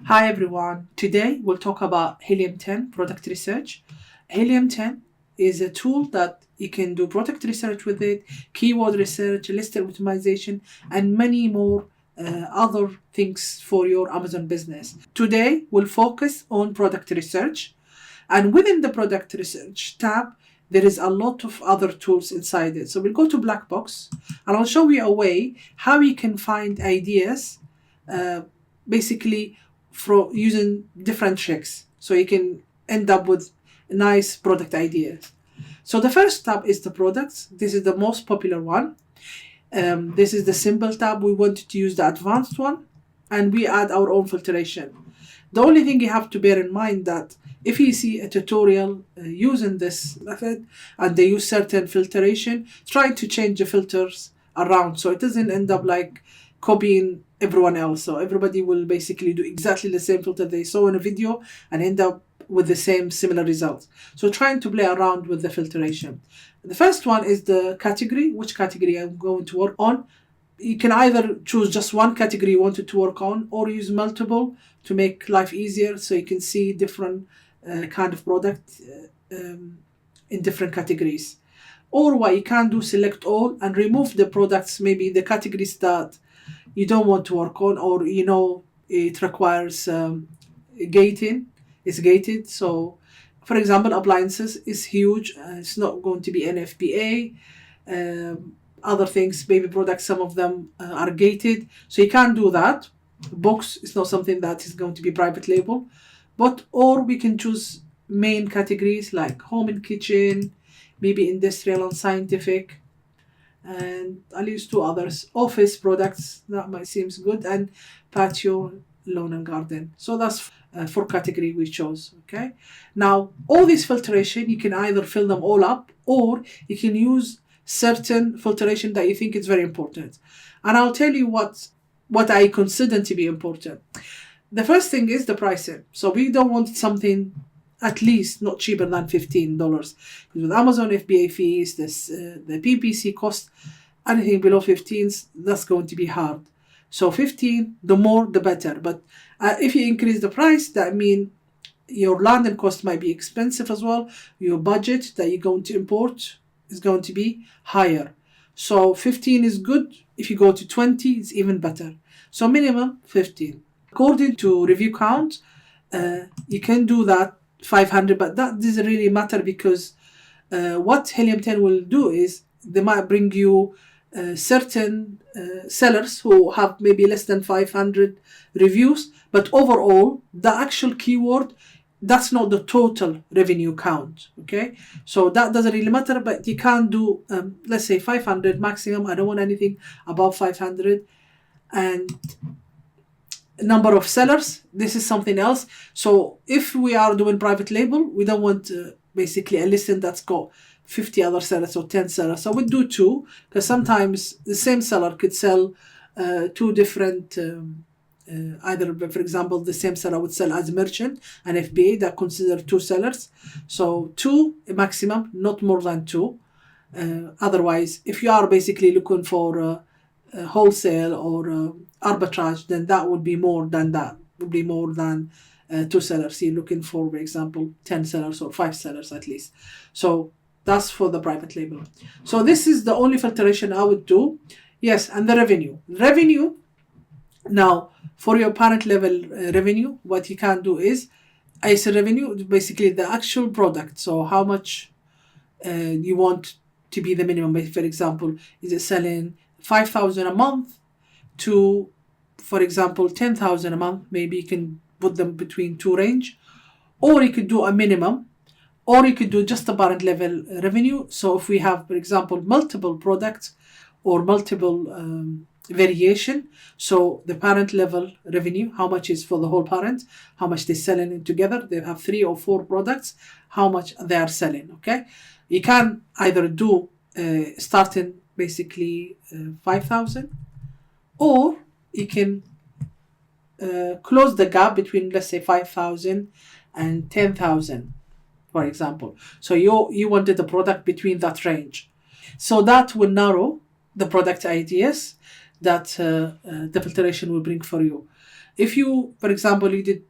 Hi everyone. Today we'll talk about Helium 10 product research. Helium 10 is a tool that you can do product research with it, keyword research, list optimization, and many more other things for your Amazon business. Today we'll focus on product research, and within the product research tab, there is a lot of other tools inside it. So we'll go to Black Box, and I'll show you a way how you can find ideas, basically for using different tricks, so you can end up with nice product ideas. So the first tab is the products. This is the most popular one. This is the simple tab. We wanted to use the advanced one, and we add our own filtration. The only thing you have to bear in mind that if you see a tutorial using this method and they use certain filtration, try to change the filters around so it doesn't end up like copying everyone else. So everybody will basically do exactly the same filter they saw in a video and end up with the same similar results. So trying to play around with the filtration. The first one is the category, which category I'm going to work on. You can either choose just one category you wanted to work on or use multiple to make life easier, so you can see different kind of product in different categories. Or what you can do, select all and remove the products, maybe the categories that you don't want to work on, or it requires gating. It's gated. So for example, appliances is huge. It's not going to be NFPA. Other things, baby products, some of them are gated, so you can't do that. Books is not something that is going to be private label, or we can choose main categories like home and kitchen, maybe industrial and scientific, and I'll use two others. Office products, that might seems good, and patio, lawn and garden. So that's four category we chose. Okay, now all this filtration, you can either fill them all up, or you can use certain filtration that you think is very important. And I'll tell you what I consider to be important. The first thing is the pricing. So we don't want something at least not cheaper than $15. Because with Amazon FBA fees, the PPC cost, anything below 15, that's going to be hard. So 15, the more the better. But if you increase the price, that means your landing cost might be expensive as well. Your budget that you're going to import is going to be higher. So 15 is good. If you go to 20, it's even better. So minimum 15. According to review count, you can do that 500, but that doesn't really matter, because what Helium 10 will do is they might bring you certain sellers who have maybe less than 500 reviews, but overall the actual keyword, that's not the total revenue count. Okay, so that doesn't really matter, but you can't do let's say 500 maximum. I don't want anything above 500. And number of sellers, this is something else. So if we are doing private label, we don't want basically a listing that's got 50 other sellers or 10 sellers. So we do two, because sometimes the same seller could sell two different either, for example, the same seller would sell as a merchant and FBA that consider two sellers. So two maximum, not more than two. Otherwise, if you are basically looking for wholesale or arbitrage, then that would be more than that. Would be more than two sellers. You're looking for example, 10 sellers or 5 sellers at least. So that's for the private label. So this is the only filtration I would do. Yes, and the revenue. Now, for your parent level revenue, what you can do is ISO revenue, basically the actual product. So how much you want to be the minimum. For example, is it selling 5,000 a month to, for example, 10,000 a month? Maybe you can put them between two range, or you could do a minimum, or you could do just the parent level revenue. So if we have, for example, multiple products or multiple variation, so the parent level revenue, how much is for the whole parent, how much they're selling it together. They have 3 or 4 products, how much they are selling. Okay, you can either do starting basically 5,000, or you can close the gap between, let's say, 5,000 and 10,000, for example. So you wanted the product between that range. So that will narrow the product ideas that the filtration will bring for you. If you, for example, you did,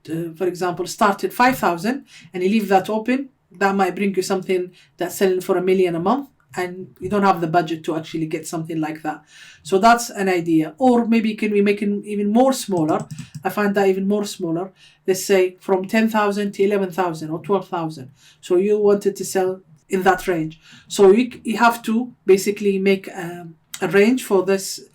start at 5,000 and you leave that open, that might bring you something that's selling for $1 million a month, and you don't have the budget to actually get something like that. So that's an idea. Or maybe can we make it even more smaller? I find that even more smaller. Let's say from 10,000 to 11,000 or 12,000. So you wanted to sell in that range. So you have to basically make a range for this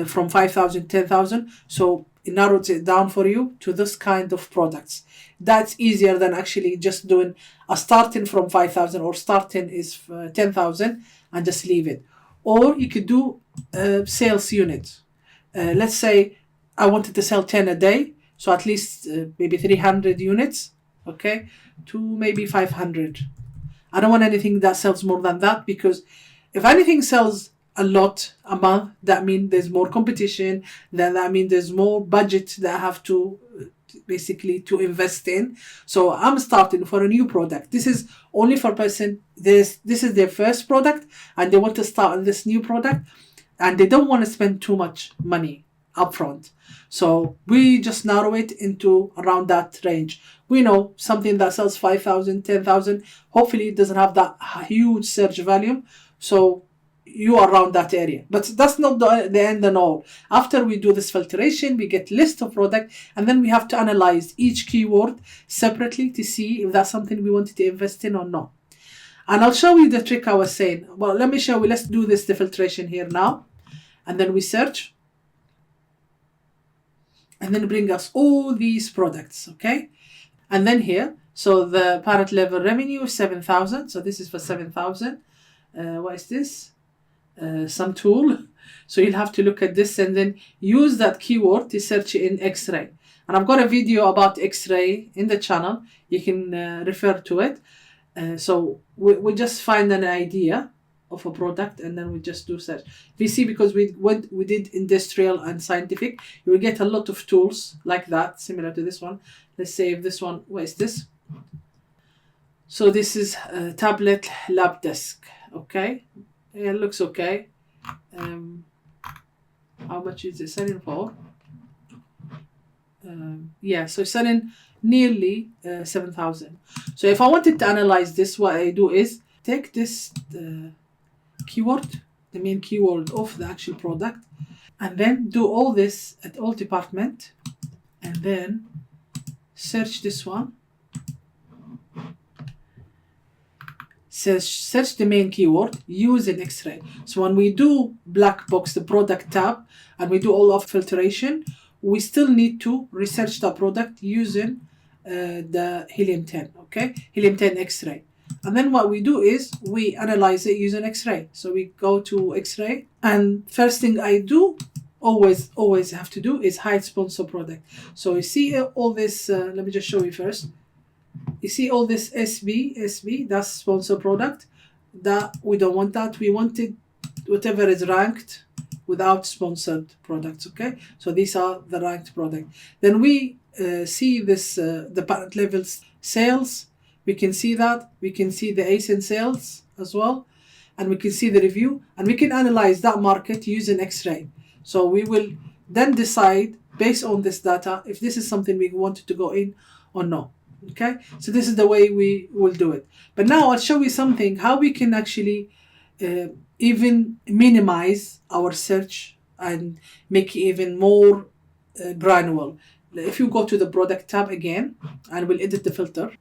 from 5,000 to 10,000. So it narrows it down for you to this kind of products. That's easier than actually just doing a starting from 5,000 or starting is 10,000 and just leave it. Or you could do sales units. Let's say I wanted to sell 10 a day, so at least maybe 300 units, okay, to maybe 500. I don't want anything that sells more than that, because if anything sells a lot a month, that means there's more competition, then that means there's more budget that I have to basically to invest in. So I'm starting for a new product. This is only for person, this is their first product and they want to start on this new product and they don't want to spend too much money upfront. So we just narrow it into around that range. We know something that sells 5,000, 10,000, hopefully it doesn't have that huge search volume. So you are around that area. But that's not the end and all. After we do this filtration, we get list of product, and then we have to analyze each keyword separately to see if that's something we wanted to invest in or not. And I'll show you the trick I was saying. Well, let me show you. Let's do the filtration here now. And then we search. And then bring us all these products, okay? And then here, so the parent level revenue is 7,000. So this is for 7,000. What is this? Some tool. So you'll have to look at this and then use that keyword to search in X-ray. And I've got a video about X-ray in the channel. You can refer to it. So we just find an idea of a product and then we just do search. You see, because we did industrial and scientific, you will get a lot of tools like that, similar to this one. Let's say if this one, what is this? So this is a tablet lab desk, okay? Yeah, it looks okay. How much is it selling for? Yeah, so selling nearly 7,000. So if I wanted to analyze this, what I do is take this keyword, the main keyword of the actual product, and then do all this at all department, and then search this one. Search the main keyword using X-ray. So when we do black box the product tab and we do all of filtration, we still need to research the product using the Helium 10, okay? Helium 10 X-ray. And then what we do is we analyze it using X-ray. So we go to X-ray, and first thing I do, always have to do, is hide sponsor product. So you see all this, let me just show you first. You see all this SB, that's sponsor product. That we don't want that. We wanted whatever is ranked without sponsored products, okay? So these are the ranked product. Then we see this, the parent levels sales. We can see that. We can see the ASIN sales as well. And we can see the review. And we can analyze that market using X-ray. So we will then decide, based on this data, if this is something we wanted to go in or not. Okay, so this is the way we will do it. But now I'll show you something, how we can actually even minimize our search and make it even more granular. If you go to the product tab again, and we'll edit the filter.